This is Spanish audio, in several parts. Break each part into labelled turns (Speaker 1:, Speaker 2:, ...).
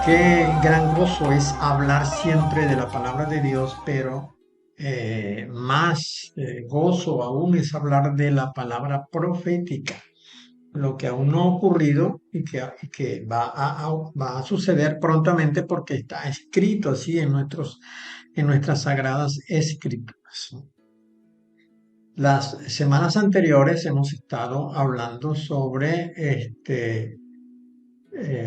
Speaker 1: Qué gran gozo es hablar siempre de la palabra de Dios, pero más gozo aún es hablar de la palabra profética, lo que aún no ha ocurrido y que va a suceder prontamente porque está escrito así en nuestras sagradas escrituras. Las semanas anteriores hemos estado hablando sobre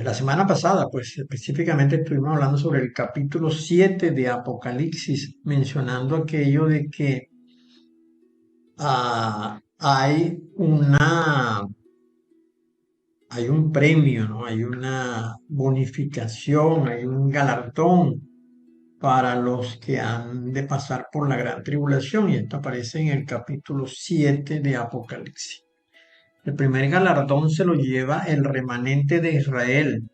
Speaker 1: la semana pasada, pues específicamente estuvimos hablando sobre el capítulo 7 de Apocalipsis, mencionando aquello de que hay un premio, ¿no? Hay una bonificación, hay un galardón para los que han de pasar por la gran tribulación, y esto aparece en el capítulo 7 de Apocalipsis. El primer galardón se lo lleva el remanente de Israel,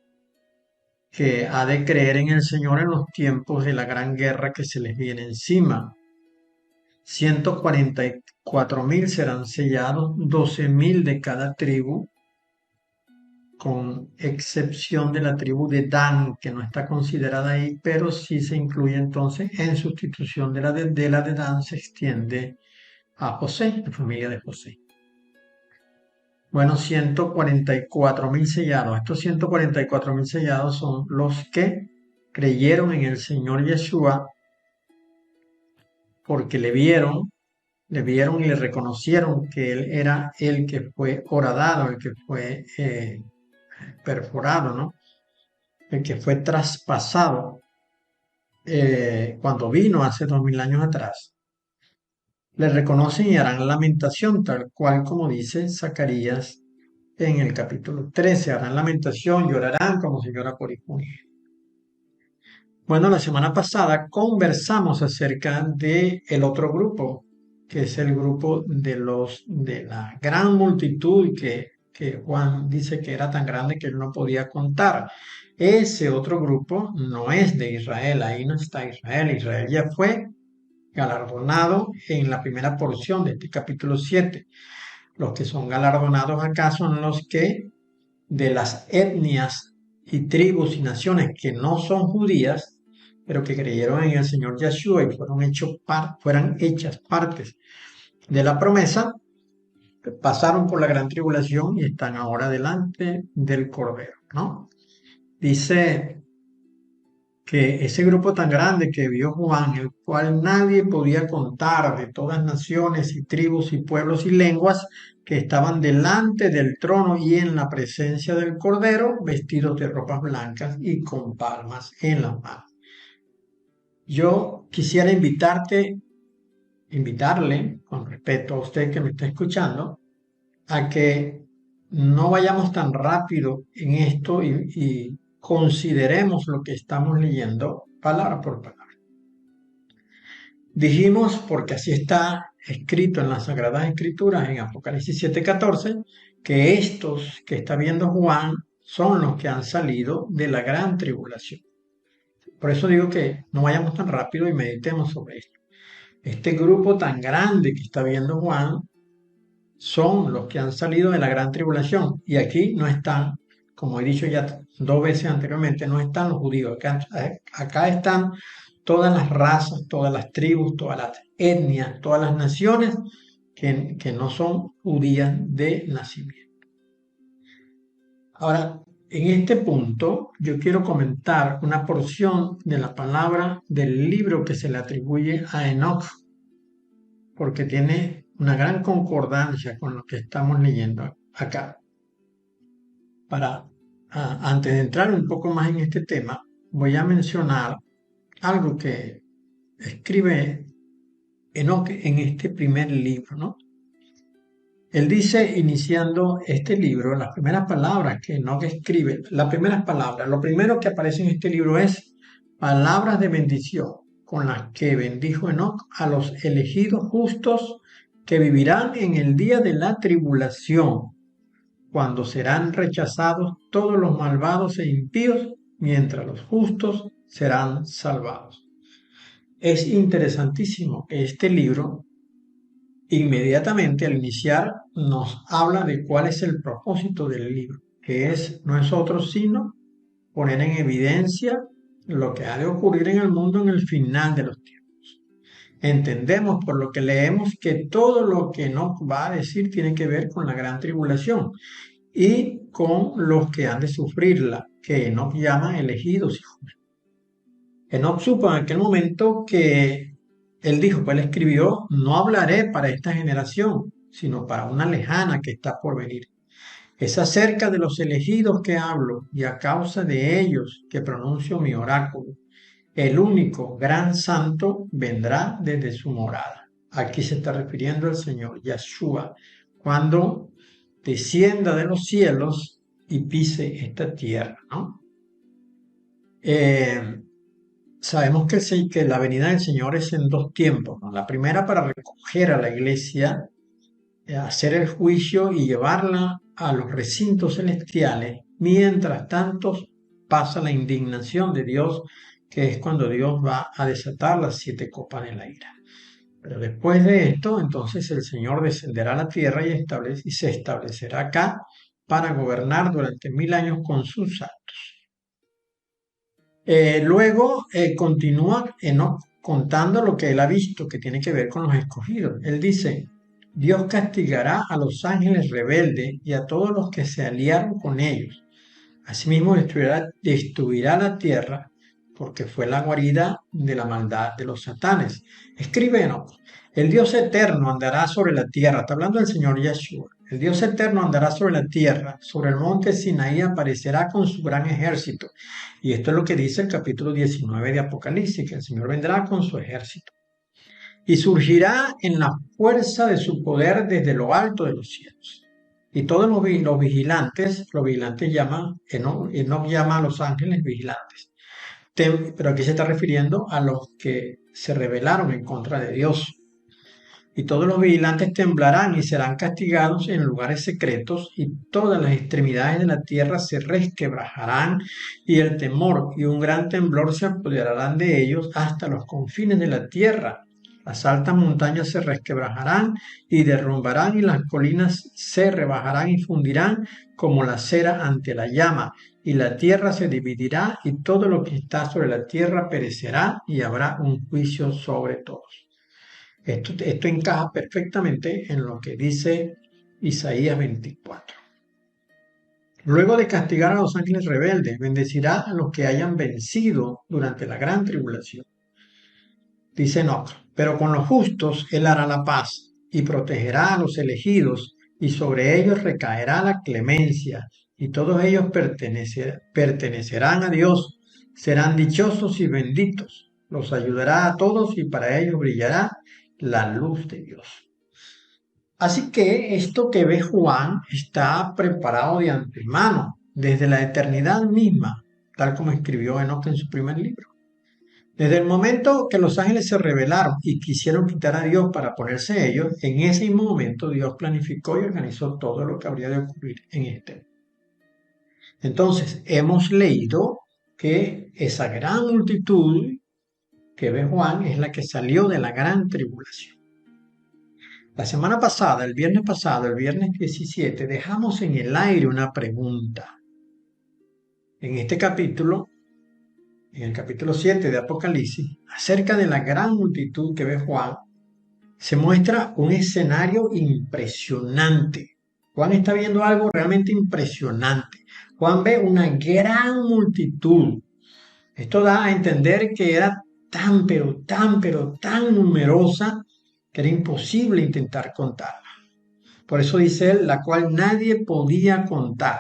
Speaker 1: que ha de creer en el Señor en los tiempos de la gran guerra que se les viene encima. 144.000 serán sellados, 12.000 de cada tribu, con excepción de la tribu de Dan, que no está considerada ahí, pero sí se incluye entonces en sustitución de la de Dan, se extiende a José, la familia de José. Bueno, 144.000 sellados. Estos 144.000 sellados son los que creyeron en el Señor Yeshua porque le vieron y le reconocieron que Él era el que fue horadado, el que fue perforado, ¿no? El que fue traspasado cuando vino hace 2000 años atrás. Le reconocen y harán lamentación, tal cual como dice Zacarías en el capítulo 13. Harán lamentación, llorarán como se llora por hijo único. Bueno, la semana pasada conversamos acerca de el otro grupo, que es el grupo de la gran multitud que Juan dice que era tan grande que él no podía contar. Ese otro grupo no es de Israel, ahí no está Israel. Israel ya fue galardonado en la primera porción de este capítulo 7. Los que son galardonados acá son los que de las etnias y tribus y naciones que no son judías, pero que creyeron en el Señor Yeshua y fueran hechas partes de la promesa, pasaron por la gran tribulación y están ahora delante del Cordero, ¿no? Dice que ese grupo tan grande que vio Juan, el cual nadie podía contar, de todas naciones y tribus y pueblos y lenguas, que estaban delante del trono y en la presencia del Cordero, vestidos de ropas blancas y con palmas en las manos. Yo quisiera invitarle, con respeto a usted que me está escuchando, a que no vayamos tan rápido en esto y consideremos lo que estamos leyendo palabra por palabra. Dijimos, porque así está escrito en las Sagradas Escrituras, en Apocalipsis 7:14, que estos que está viendo Juan son los que han salido de la gran tribulación. Por eso digo que no vayamos tan rápido y meditemos sobre esto. Este grupo tan grande que está viendo Juan son los que han salido de la gran tribulación. Y aquí no están, como he dicho ya 2 veces anteriormente, no están los judíos. Acá están todas las razas, todas las tribus, todas las etnias, todas las naciones que no son judías de nacimiento. Ahora, en este punto, yo quiero comentar una porción de la palabra del libro que se le atribuye a Enoch, porque tiene una gran concordancia con lo que estamos leyendo acá. Antes de entrar un poco más en este tema, voy a mencionar algo que escribe Enoch en este primer libro, ¿no? Él dice, iniciando este libro, las primeras palabras que Enoch escribe, las primeras palabras, lo primero que aparece en este libro es palabras de bendición, con las que bendijo Enoch a los elegidos justos que vivirán en el día de la tribulación, cuando serán rechazados todos los malvados e impíos, mientras los justos serán salvados. Es interesantísimo que este libro, inmediatamente al iniciar, nos habla de cuál es el propósito del libro, que no es otro sino poner en evidencia lo que ha de ocurrir en el mundo en el final de los tiempos. Entendemos por lo que leemos que todo lo que nos va a decir tiene que ver con la gran tribulación y con los que han de sufrirla, que Enoch llama elegidos y justos. Enoch supo en aquel momento que él dijo, pues él escribió, no hablaré para esta generación, sino para una lejana que está por venir. Es acerca de los elegidos que hablo y a causa de ellos que pronuncio mi oráculo. El único gran santo vendrá desde su morada. Aquí se está refiriendo al Señor Yahshua cuando descienda de los cielos y pise esta tierra, ¿no? Sabemos que la venida del Señor es en dos tiempos, ¿no? La primera para recoger a la iglesia, hacer el juicio y llevarla a los recintos celestiales. Mientras tanto pasa la indignación de Dios, que es cuando Dios va a desatar las 7 copas de la ira. Pero después de esto, entonces el Señor descenderá a la tierra y se establecerá acá para gobernar durante 1000 años con sus santos. Luego continúa Enoc contando lo que él ha visto, que tiene que ver con los escogidos. Él dice, Dios castigará a los ángeles rebeldes y a todos los que se aliaron con ellos. Asimismo destruirá la tierra porque fue la guarida de la maldad de los satanes. Escribe Enoc, el Dios eterno andará sobre la tierra. Está hablando del Señor Yeshua. El Dios eterno andará sobre la tierra, sobre el monte Sinaí aparecerá con su gran ejército. Y esto es lo que dice el capítulo 19 de Apocalipsis, que el Señor vendrá con su ejército. Y surgirá en la fuerza de su poder desde lo alto de los cielos. Y todos los vigilantes llaman, Enoc llama a los ángeles vigilantes. Pero aquí se está refiriendo a los que se rebelaron en contra de Dios. Y todos los vigilantes temblarán y serán castigados en lugares secretos, y todas las extremidades de la tierra se resquebrajarán, y el temor y un gran temblor se apoderarán de ellos hasta los confines de la tierra. Las altas montañas se resquebrajarán y derrumbarán, y las colinas se rebajarán y fundirán como la cera ante la llama, y la tierra se dividirá, y todo lo que está sobre la tierra perecerá, y habrá un juicio sobre todos. Esto encaja perfectamente en lo que dice Isaías 24. Luego de castigar a los ángeles rebeldes, bendecirá a los que hayan vencido durante la gran tribulación. Dice Enoc, pero con los justos él hará la paz y protegerá a los elegidos, y sobre ellos recaerá la clemencia, y todos ellos pertenecerán a Dios, serán dichosos y benditos. Los ayudará a todos y para ellos brillará la luz de Dios. Así que esto que ve Juan está preparado de antemano, desde la eternidad misma, tal como escribió Enoc en su primer libro. Desde el momento que los ángeles se rebelaron y quisieron quitar a Dios para ponerse ellos, en ese mismo momento Dios planificó y organizó todo lo que habría de ocurrir en este. Entonces, hemos leído que esa gran multitud que ve Juan es la que salió de la gran tribulación. La semana pasada, el viernes 17, dejamos en el aire una pregunta. En este capítulo, en el capítulo 7 de Apocalipsis, acerca de la gran multitud que ve Juan, se muestra un escenario impresionante. Juan está viendo algo realmente impresionante. Juan ve una gran multitud. Esto da a entender que era tan numerosa que era imposible intentar contarla. Por eso dice él, la cual nadie podía contar.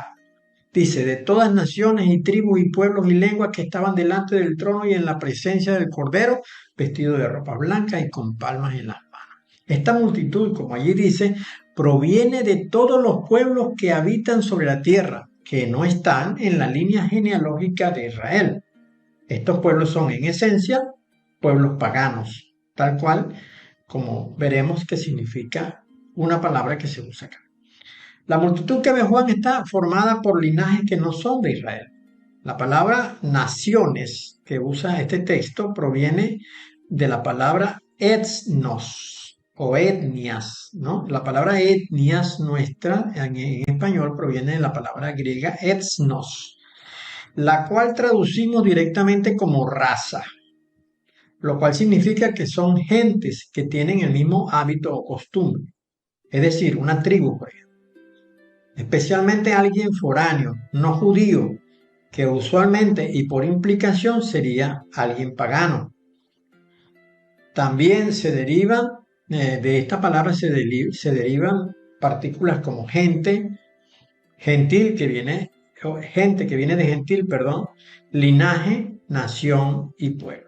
Speaker 1: Dice, de todas naciones y tribus y pueblos y lenguas que estaban delante del trono y en la presencia del Cordero, vestido de ropa blanca y con palmas en las manos. Esta multitud, como allí dice, proviene de todos los pueblos que habitan sobre la tierra, que no están en la línea genealógica de Israel. Estos pueblos son, en esencia, pueblos paganos, tal cual como veremos que significa una palabra que se usa acá. La multitud que ve Juan está formada por linajes que no son de Israel. La palabra naciones que usa este texto proviene de la palabra etnos o etnias, ¿no? La palabra etnias nuestra en español proviene de la palabra griega etnos. la cual traducimos directamente como raza, lo cual significa que son gentes que tienen el mismo hábito o costumbre, es decir, una tribu, por ejemplo. Especialmente alguien foráneo, no judío, que usualmente y por implicación sería alguien pagano. También se derivan, de esta palabra se derivan partículas como gente, gentil que viene, gente que viene de gentil, perdón, linaje, nación y pueblo.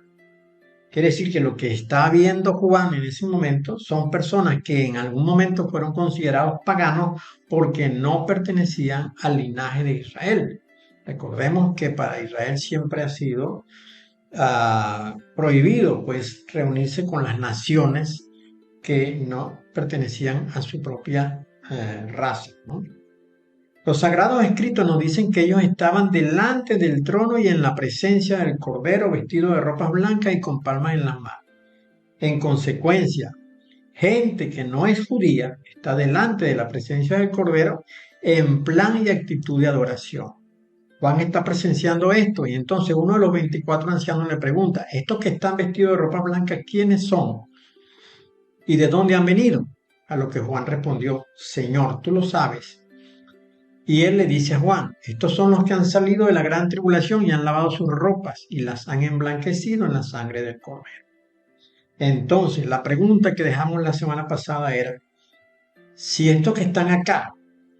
Speaker 1: Quiere decir que lo que está viendo Juan en ese momento son personas que en algún momento fueron considerados paganos porque no pertenecían al linaje de Israel. Recordemos que para Israel siempre ha sido prohibido pues reunirse con las naciones que no pertenecían a su propia raza, ¿no? Los sagrados escritos nos dicen que ellos estaban delante del trono y en la presencia del Cordero, vestidos de ropas blancas y con palmas en las manos. En consecuencia, gente que no es judía está delante de la presencia del Cordero en plan y actitud de adoración. Juan está presenciando esto y entonces uno de los 24 ancianos le pregunta, ¿estos que están vestidos de ropa blanca, quiénes son? ¿Y de dónde han venido? A lo que Juan respondió, Señor, tú lo sabes. Y él le dice a Juan, estos son los que han salido de la gran tribulación y han lavado sus ropas y las han emblanquecido en la sangre del Cordero. Entonces, la pregunta que dejamos la semana pasada era, si estos que están acá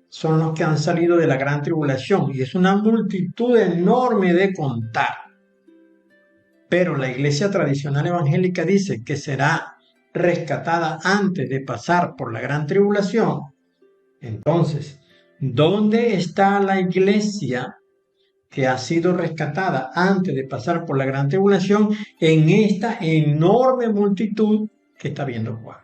Speaker 1: son los que han salido de la gran tribulación, y es una multitud enorme de contar, pero la iglesia tradicional evangélica dice que será rescatada antes de pasar por la gran tribulación, entonces, ¿dónde está la iglesia que ha sido rescatada antes de pasar por la gran tribulación en esta enorme multitud que está viendo Juan?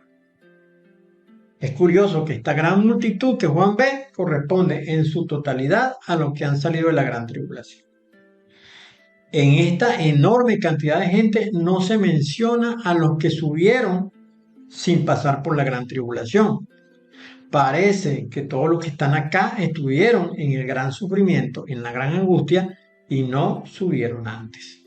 Speaker 1: Es curioso que esta gran multitud que Juan ve corresponde en su totalidad a los que han salido de la gran tribulación. En esta enorme cantidad de gente no se menciona a los que subieron sin pasar por la gran tribulación. Parece que todos los que están acá estuvieron en el gran sufrimiento, en la gran angustia y no subieron antes.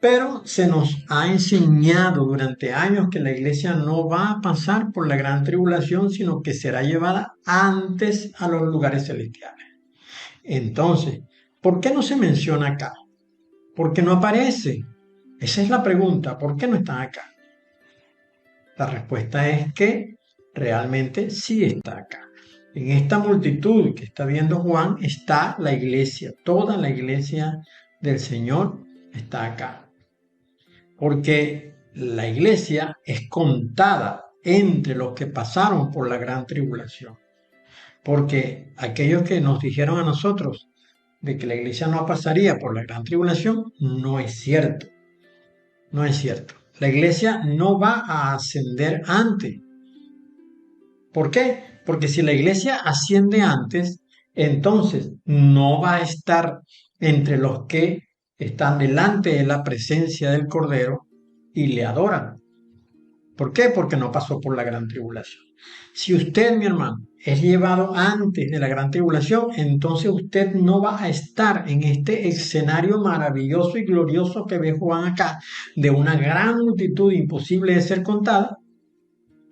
Speaker 1: Pero se nos ha enseñado durante años que la iglesia no va a pasar por la gran tribulación, sino que será llevada antes a los lugares celestiales. Entonces, ¿por qué no se menciona acá? ¿Por qué no aparece? Esa es la pregunta, ¿por qué no están acá? La respuesta es que realmente sí está acá. En esta multitud que está viendo Juan está la iglesia, toda la iglesia del Señor está acá. Porque la iglesia es contada entre los que pasaron por la gran tribulación. Porque aquellos que nos dijeron a nosotros de que la iglesia no pasaría por la gran tribulación, no es cierto. No es cierto. La iglesia no va a ascender antes. ¿Por qué? Porque si la iglesia asciende antes, entonces no va a estar entre los que están delante de la presencia del Cordero y le adoran. ¿Por qué? Porque no pasó por la gran tribulación. Si usted, mi hermano, es llevado antes de la gran tribulación, entonces usted no va a estar en este escenario maravilloso y glorioso que ve Juan acá, de una gran multitud imposible de ser contada,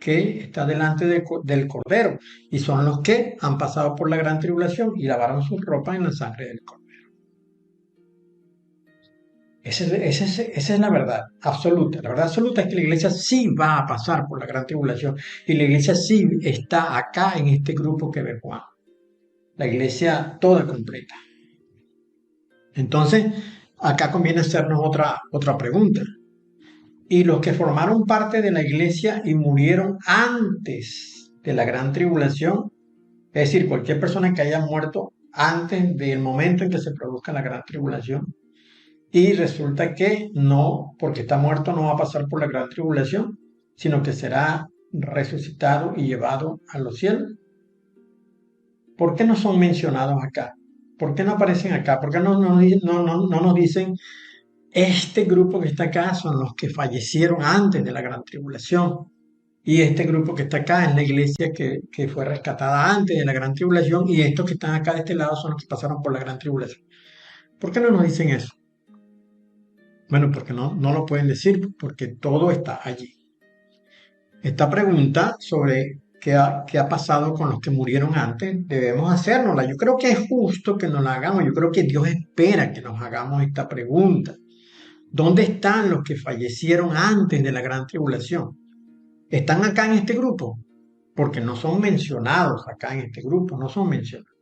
Speaker 1: que está delante del Cordero, y son los que han pasado por la gran tribulación y lavaron sus ropas en la sangre del Cordero. Esa es la verdad absoluta. La verdad absoluta es que la iglesia sí va a pasar por la gran tribulación y la iglesia sí está acá en este grupo que ve Juan. La iglesia toda completa. Entonces, acá conviene hacernos otra pregunta. Y los que formaron parte de la iglesia y murieron antes de la gran tribulación, es decir, cualquier persona que haya muerto antes del momento en que se produzca la gran tribulación, y resulta que no, porque está muerto, no va a pasar por la gran tribulación, sino que será resucitado y llevado a los cielos. ¿Por qué no son mencionados acá? ¿Por qué no aparecen acá? ¿Por qué no nos dicen, este grupo que está acá son los que fallecieron antes de la gran tribulación? Y este grupo que está acá es la iglesia que fue rescatada antes de la gran tribulación, y estos que están acá de este lado son los que pasaron por la gran tribulación. ¿Por qué no nos dicen eso? Bueno, porque no lo pueden decir, porque todo está allí. Esta pregunta sobre qué ha pasado con los que murieron antes, debemos hacérnosla. Yo creo que es justo que nos la hagamos. Yo creo que Dios espera que nos hagamos esta pregunta. ¿Dónde están los que fallecieron antes de la gran tribulación? ¿Están acá en este grupo? Porque no son mencionados acá en este grupo, no son mencionados.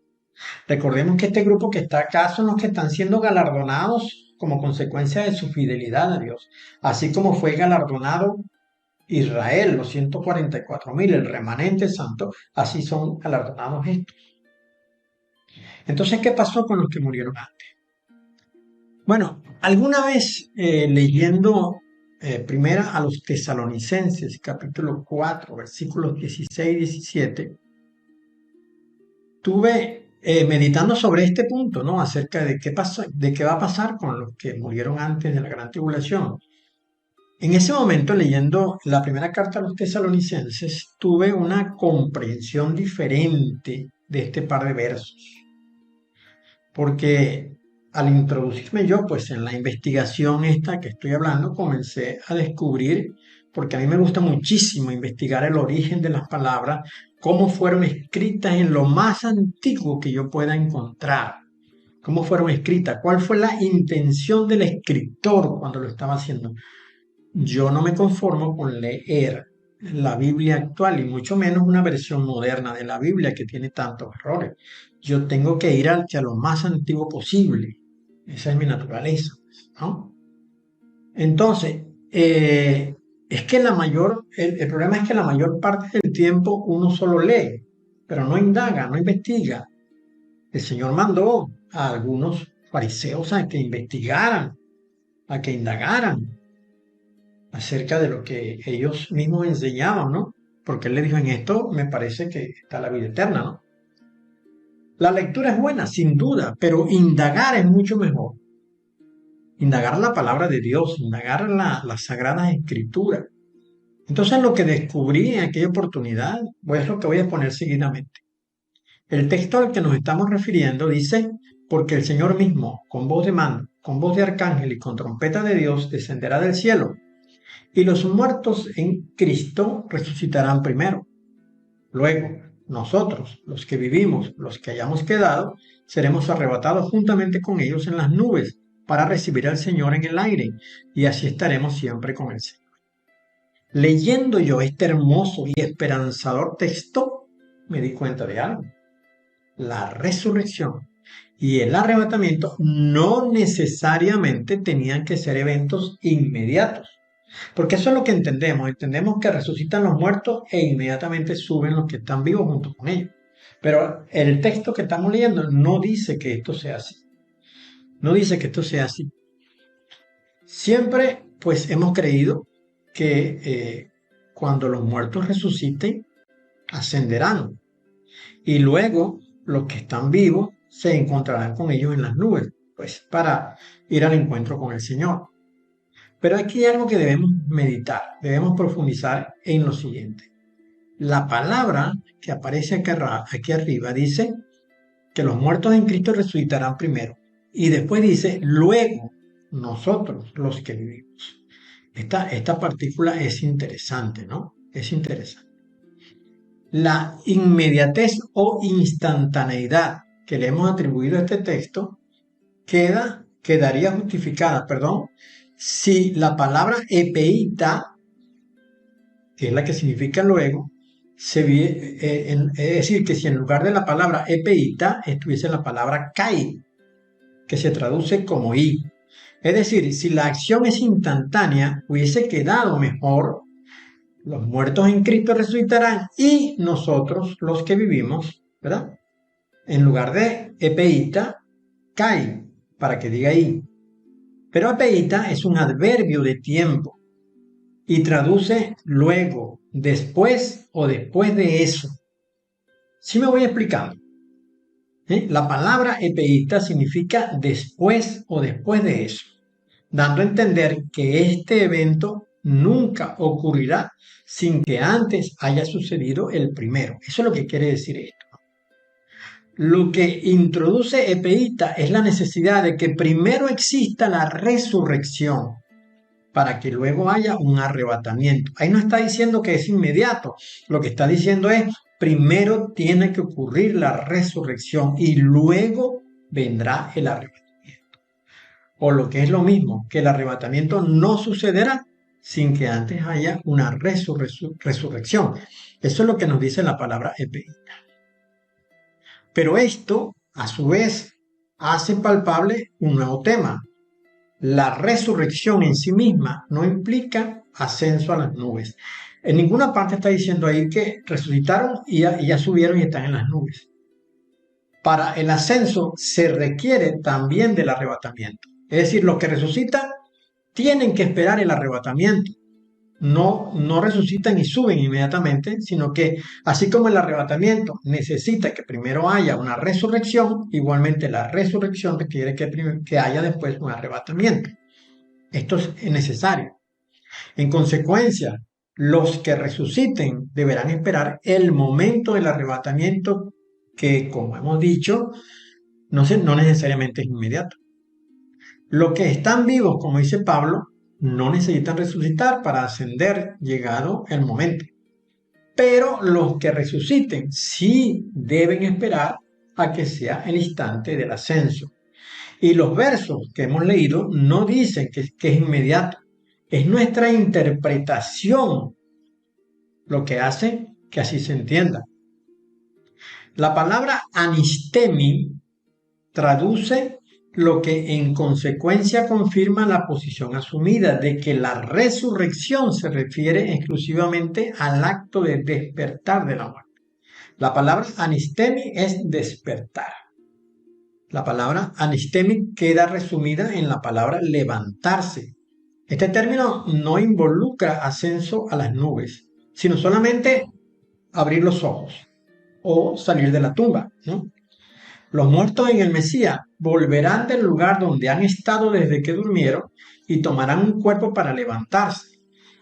Speaker 1: Recordemos que este grupo que está acá son los que están siendo galardonados como consecuencia de su fidelidad a Dios, así como fue galardonado Israel, los 144.000, el remanente santo, así son galardonados estos. Entonces, ¿qué pasó con los que murieron antes? Bueno, alguna vez leyendo primera a los Tesalonicenses, capítulo 4, versículos 16 y 17, tuve meditando sobre este punto, ¿no? Acerca de qué pasa, de qué va a pasar con los que murieron antes de la gran tribulación. En ese momento, leyendo la primera carta a los tesalonicenses, tuve una comprensión diferente de este par de versos, porque al introducirme yo, pues en la investigación esta que estoy hablando, comencé a descubrir, porque a mí me gusta muchísimo investigar el origen de las palabras, cómo fueron escritas en lo más antiguo que yo pueda encontrar, cómo fueron escritas, cuál fue la intención del escritor cuando lo estaba haciendo. Yo no me conformo con leer la Biblia actual y mucho menos una versión moderna de la Biblia que tiene tantos errores. Yo tengo que ir hacia lo más antiguo posible. Esa es mi naturaleza, ¿no? Entonces, es que el problema es que la mayor parte del tiempo uno solo lee, pero no indaga, no investiga. El Señor mandó a algunos fariseos a que investigaran, a que indagaran acerca de lo que ellos mismos enseñaban, ¿no? Porque él le dijo, en esto me parece que está la vida eterna, ¿no? La lectura es buena, sin duda, pero indagar es mucho mejor. Indagar la palabra de Dios, indagar las sagradas escrituras. Entonces lo que descubrí en aquella oportunidad, pues es lo que voy a exponer seguidamente. El texto al que nos estamos refiriendo dice, porque el Señor mismo, con voz de mando, con voz de arcángel y con trompeta de Dios, descenderá del cielo, y los muertos en Cristo resucitarán primero. Luego, nosotros, los que vivimos, los que hayamos quedado, seremos arrebatados juntamente con ellos en las nubes para recibir al Señor en el aire, y así estaremos siempre con el Señor. Leyendo yo este hermoso y esperanzador texto, me di cuenta de algo. La resurrección y el arrebatamiento no necesariamente tenían que ser eventos inmediatos. Porque eso es lo que entendemos. Entendemos que resucitan los muertos e inmediatamente suben los que están vivos junto con ellos. Pero el texto que estamos leyendo no dice que esto sea así. No dice que esto sea así. Siempre, pues, hemos creído que cuando los muertos resuciten, ascenderán. Y luego los que están vivos se encontrarán con ellos en las nubes, pues, para ir al encuentro con el Señor. Pero aquí hay algo que debemos meditar, debemos profundizar en lo siguiente. La palabra que aparece aquí arriba dice que los muertos en Cristo resucitarán primero. Y después dice, luego nosotros los que vivimos. Esta partícula es interesante, ¿no? Es interesante. La inmediatez o instantaneidad que le hemos atribuido a este texto quedaría justificada, si la palabra epeíta, que es la que significa luego, es decir, que si en lugar de la palabra epeíta estuviese la palabra kai, que se traduce como i. Es decir, si la acción es instantánea, hubiese quedado mejor, los muertos en Cristo resucitarán y nosotros, los que vivimos, ¿verdad? En lugar de epeíta, kai, para que diga i. Pero epeíta es un adverbio de tiempo y traduce luego, después o después de eso. ¿Sí me voy explicando? La palabra epeíta significa después o después de eso, dando a entender que este evento nunca ocurrirá sin que antes haya sucedido el primero. Eso es lo que quiere decir esto. Lo que introduce Epeíta es la necesidad de que primero exista la resurrección para que luego haya un arrebatamiento. Ahí no está diciendo que es inmediato, lo que está diciendo es primero tiene que ocurrir la resurrección y luego vendrá el arrebatamiento. O lo que es lo mismo, que el arrebatamiento no sucederá sin que antes haya una resurrección. Eso es lo que nos dice la palabra Epeíta. Pero esto, a su vez, hace palpable un nuevo tema. La resurrección en sí misma no implica ascenso a las nubes. En ninguna parte está diciendo ahí que resucitaron y ya subieron y están en las nubes. Para el ascenso se requiere también del arrebatamiento. Es decir, los que resucitan tienen que esperar el arrebatamiento. No resucitan y suben inmediatamente, sino que así como el arrebatamiento necesita que primero haya una resurrección, igualmente la resurrección requiere que haya después un arrebatamiento. Esto es necesario. En consecuencia, los que resuciten deberán esperar el momento del arrebatamiento que, como hemos dicho, no necesariamente es inmediato. Los que están vivos, como dice Pablo, no necesitan resucitar para ascender llegado el momento. Pero los que resuciten sí deben esperar a que sea el instante del ascenso. Y los versos que hemos leído no dicen que es inmediato. Es nuestra interpretación lo que hace que así se entienda. La palabra anistemi traduce lo que en consecuencia confirma la posición asumida de que la resurrección se refiere exclusivamente al acto de despertar de la muerte. La palabra anistemi es despertar. La palabra anistemi queda resumida en la palabra levantarse. Este término no involucra ascenso a las nubes, sino solamente abrir los ojos o salir de la tumba, ¿no? Los muertos en el Mesías volverán del lugar donde han estado desde que durmieron y tomarán un cuerpo para levantarse.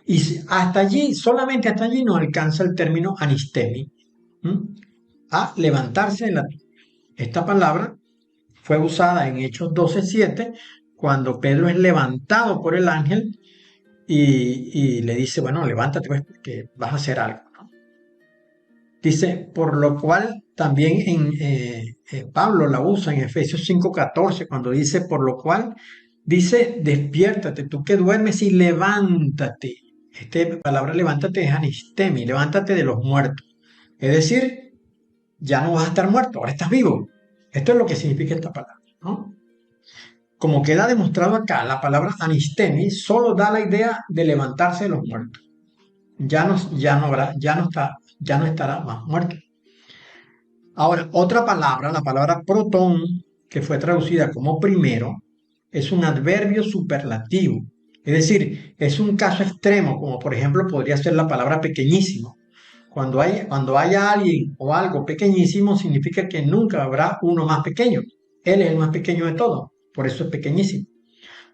Speaker 1: Y hasta allí, solamente hasta allí nos alcanza el término anistemi, a levantarse de la tumba. Esta palabra fue usada en Hechos 12:7 cuando Pedro es levantado por el ángel y le dice, bueno, levántate pues porque vas a hacer algo, ¿no? Dice, por lo cual también Pablo la usa en Efesios 5:14 cuando dice, por lo cual, dice, despiértate, tú que duermes y levántate. Esta palabra levántate es anistemi, levántate de los muertos. Es decir, ya no vas a estar muerto, ahora estás vivo. Esto es lo que significa esta palabra, ¿no? Como queda demostrado acá, la palabra anistemi solo da la idea de levantarse de los muertos. Ya no estará más muerto. Ahora, otra palabra, la palabra protón, que fue traducida como primero, es un adverbio superlativo. Es decir, es un caso extremo, como por ejemplo podría ser la palabra pequeñísimo. Cuando haya alguien o algo pequeñísimo, significa que nunca habrá uno más pequeño. Él es el más pequeño de todos, por eso es pequeñísimo.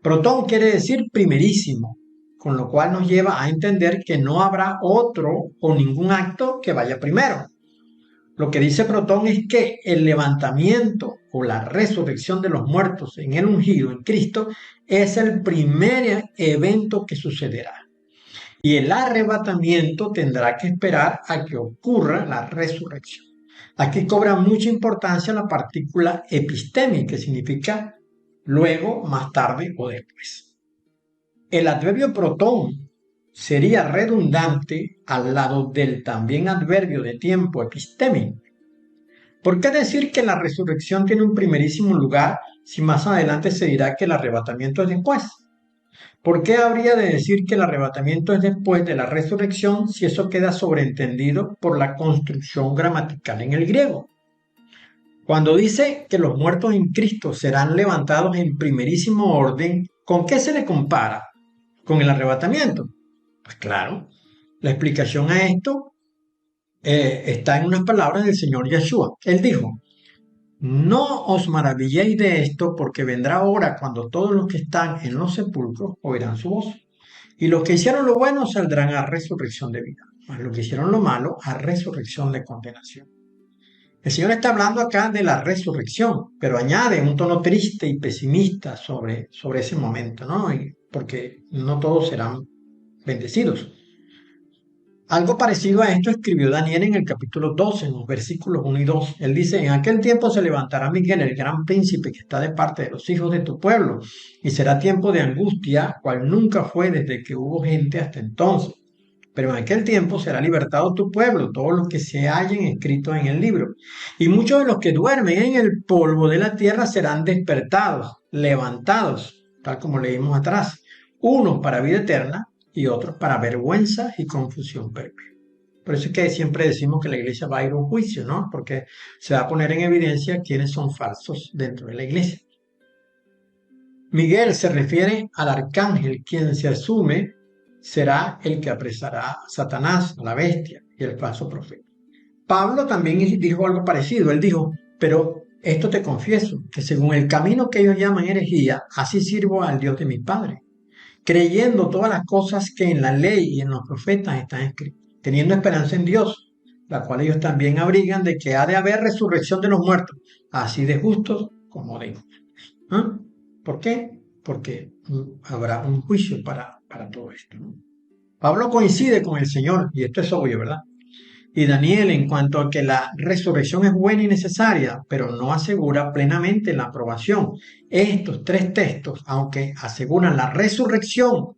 Speaker 1: Protón quiere decir primerísimo, con lo cual nos lleva a entender que no habrá otro o ningún acto que vaya primero. Lo que dice Protón es que el levantamiento o la resurrección de los muertos en el ungido, en Cristo, es el primer evento que sucederá. Y el arrebatamiento tendrá que esperar a que ocurra la resurrección. Aquí cobra mucha importancia la partícula epistemi, que significa luego, más tarde o después. El adverbio protón sería redundante al lado del también adverbio de tiempo epistemi. ¿Por qué decir que la resurrección tiene un primerísimo lugar si más adelante se dirá que el arrebatamiento es después? ¿Por qué habría de decir que el arrebatamiento es después de la resurrección si eso queda sobreentendido por la construcción gramatical en el griego? Cuando dice que los muertos en Cristo serán levantados en primerísimo orden, ¿con qué se le compara? ¿Con el arrebatamiento? Pues claro, la explicación a esto está en unas palabras del Señor Yeshua. Él dijo, no os maravilléis de esto, porque vendrá hora cuando todos los que están en los sepulcros oirán su voz. Y los que hicieron lo bueno saldrán a resurrección de vida, mas los que hicieron lo malo a resurrección de condenación. El Señor está hablando acá de la resurrección, pero añade un tono triste y pesimista sobre ese momento, ¿no? Porque no todos serán bendecidos. Algo parecido a esto escribió Daniel en el capítulo 12, en los versículos 1 y 2. Él dice, en aquel tiempo se levantará Miguel, el gran príncipe que está de parte de los hijos de tu pueblo, y será tiempo de angustia, cual nunca fue desde que hubo gente hasta entonces. Pero en aquel tiempo será libertado tu pueblo, todos los que se hallen escritos en el libro. Y muchos de los que duermen en el polvo de la tierra serán despertados, levantados, tal como leímos atrás, unos para vida eterna y otros para vergüenza y confusión perpetua. Por eso es que siempre decimos que la iglesia va a ir a un juicio, ¿no? Porque se va a poner en evidencia quiénes son falsos dentro de la iglesia. Miguel se refiere al arcángel, quien se asume será el que apresará a Satanás, a la bestia y el falso profeta. Pablo también dijo algo parecido. Él dijo, pero esto te confieso, que según el camino que ellos llaman herejía, así sirvo al Dios de mi Padre, creyendo todas las cosas que en la ley y en los profetas están escritas, teniendo esperanza en Dios, la cual ellos también abrigan de que ha de haber resurrección de los muertos, así de justos como de injustos. ¿Ah? ¿Por qué? Porque habrá un juicio para todo esto, ¿no? Pablo coincide con el Señor, y esto es obvio, ¿verdad? Y Daniel en cuanto a que la resurrección es buena y necesaria, pero no asegura plenamente la aprobación. Estos tres textos, aunque aseguran la resurrección,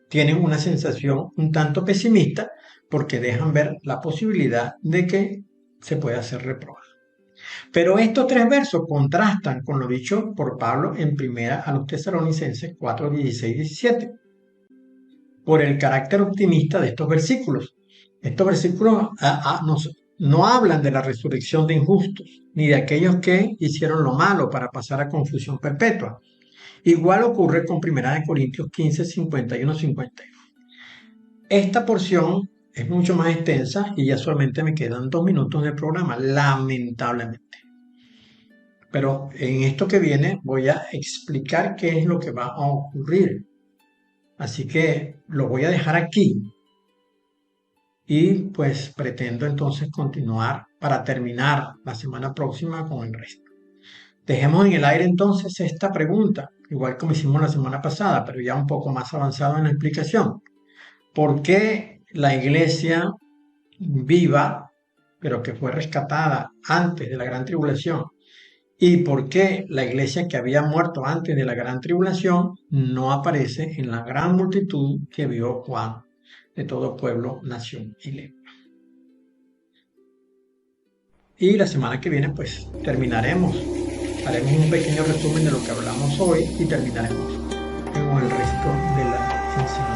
Speaker 1: tienen una sensación un tanto pesimista porque dejan ver la posibilidad de que se pueda ser reprobado. Pero estos tres versos contrastan con lo dicho por Pablo en primera a los Tesalonicenses 4, 16 y 17, por el carácter optimista de estos versículos. Estos versículos no hablan de la resurrección de injustos, ni de aquellos que hicieron lo malo para pasar a confusión perpetua. Igual ocurre con 1 Corintios 15, 51, 52. Esta porción es mucho más extensa y ya solamente me quedan 2 minutos de programa, lamentablemente. Pero en esto que viene voy a explicar qué es lo que va a ocurrir. Así que lo voy a dejar aquí y pues pretendo entonces continuar para terminar la semana próxima con el resto. Dejemos en el aire entonces esta pregunta, igual como hicimos la semana pasada, pero ya un poco más avanzado en la explicación. ¿Por qué la iglesia viva, pero que fue rescatada antes de la gran tribulación, y por qué la iglesia que había muerto antes de la gran tribulación no aparece en la gran multitud que vio Juan de todo pueblo, nación y lengua? Y la semana que viene pues terminaremos, haremos un pequeño resumen de lo que hablamos hoy y terminaremos con el resto de la enseñanza.